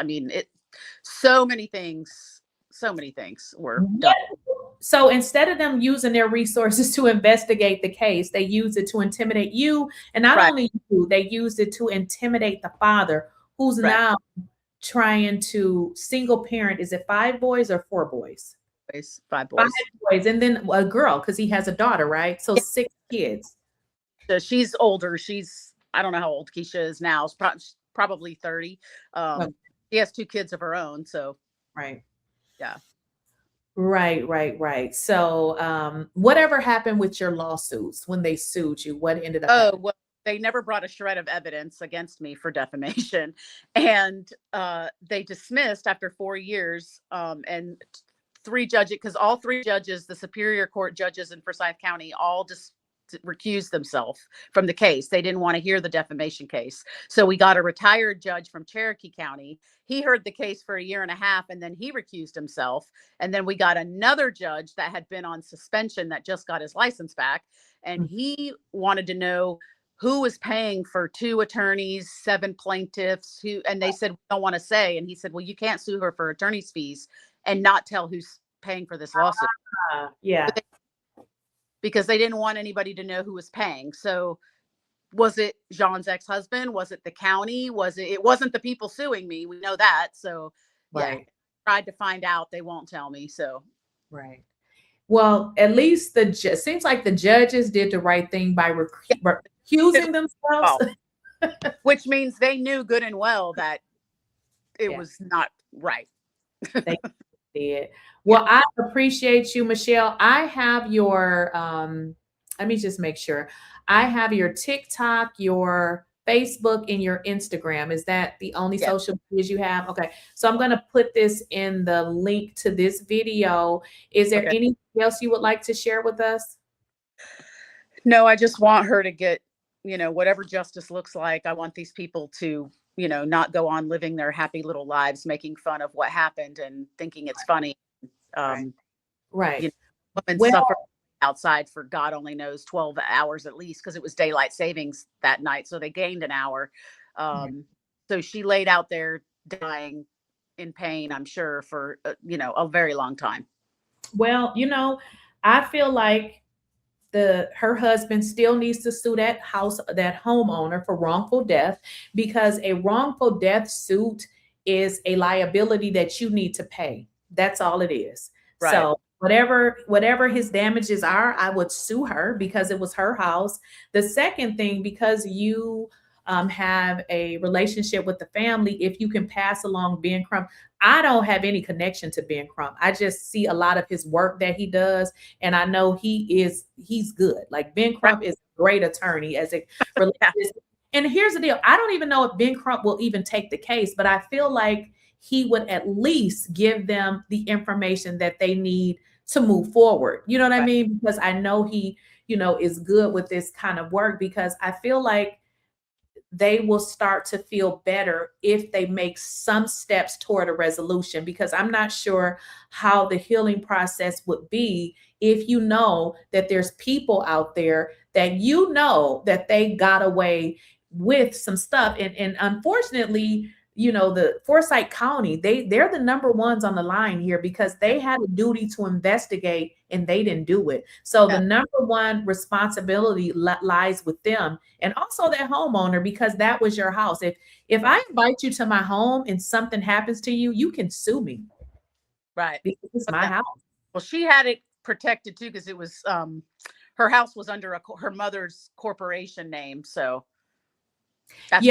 So many things were done. So instead of them using their resources to investigate the case, they used it to intimidate you. And not only you, they used it to intimidate the father, who's now trying to single parent. Is it 5 boys or 4 boys? 5 boys. 5 boys. And then a girl, because he has a daughter, right? So 6 kids. So she's older. I don't know how old Keisha is now. It's probably 30. She has 2 kids of her own. So. Right. Yeah. Right. So whatever happened with your lawsuits when they sued you? What ended up happening? Well, they never brought a shred of evidence against me for defamation. And they dismissed after 4 years, and 3 judges, because all 3 judges, the Superior Court judges in Forsyth County, all just recused themselves from the case. They didn't want to hear the defamation case. So we got a retired judge from Cherokee County. He heard the case for 1.5 years, and then he recused himself. And then we got another judge that had been on suspension that just got his license back. And he wanted to know who was paying for 2 attorneys, 7 plaintiffs, and they said, we don't want to say. And he said, well, you can't sue her for attorney's fees and not tell who's paying for this lawsuit. Because they didn't want anybody to know who was paying. So was it Jean's ex-husband? Was it the county? It wasn't the people suing me. We know that. So tried to find out. They won't tell me. So. Right. Well, at least seems like the judges did the right thing by recusing themselves. Which means they knew good and well that it was not right. They did. Well, I appreciate you, Michelle. I have your, let me just make sure. I have your TikTok, your Facebook and your Instagram. Is that the only Yes. social medias you have? Okay. So I'm going to put this in the link to this video. Is there Okay. anything else you would like to share with us? No, I just want her to get, whatever justice looks like. I want these people to, not go on living their happy little lives, making fun of what happened and thinking it's funny. Right. Women Well, suffered outside for God only knows 12 hours at least, because it was daylight savings that night. So they gained an hour. So she laid out there dying in pain, I'm sure, for, a very long time. well, I feel like her husband still needs to sue that homeowner for wrongful death, because a wrongful death suit is a liability that you need to pay. That's all it is. Right. So whatever his damages are, I would sue her because it was her house. The second thing, because you have a relationship with the family, if you can pass along Ben Crump. I don't have any connection to Ben Crump. I just see a lot of his work that he does, and I know he's good. Like, Ben Crump is a great attorney as it relates. And here's the deal. I don't even know if Ben Crump will even take the case, but I feel like he would at least give them the information that they need to move forward. You know what I mean? Because I know he, is good with this kind of work, because I feel like they will start to feel better if they make some steps toward a resolution, because I'm not sure how the healing process would be if you know that there's people out there that that they got away with some stuff. And unfortunately, the Forsyth County, they're the number ones on the line here, because they had a duty to investigate and they didn't do it. So the number one responsibility lies with them, and also that homeowner, because that was your house. If I invite you to my home and something happens to you, you can sue me. Right. Because it's my house. Well, she had it protected too, because it was her house was under her mother's corporation name. So that's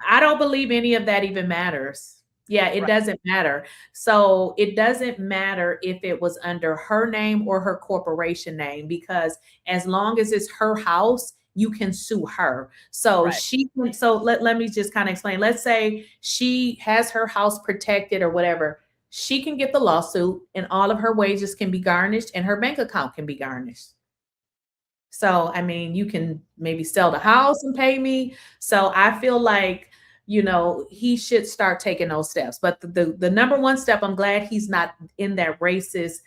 I don't believe any of that even matters. Yeah, it doesn't matter. So it doesn't matter if it was under her name or her corporation name, because as long as it's her house, you can sue her. So let me just kind of explain. Let's say she has her house protected or whatever. She can get the lawsuit and all of her wages can be garnished and her bank account can be garnished. So, I mean, you can maybe sell the house and pay me. So I feel like, he should start taking those steps. But the number one step, I'm glad he's not in that racist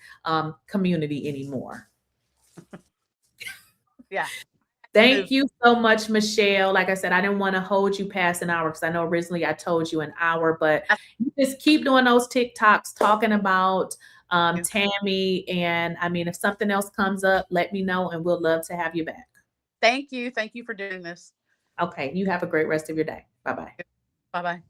community anymore. Yeah. Thank you so much, Michelle. Like I said, I didn't want to hold you past an hour, because I know originally I told you an hour, but you just keep doing those TikToks talking about Tammy. And I mean, if something else comes up, let me know and we'll love to have you back. Thank you. Thank you for doing this. Okay. You have a great rest of your day. Bye-bye. Bye-bye.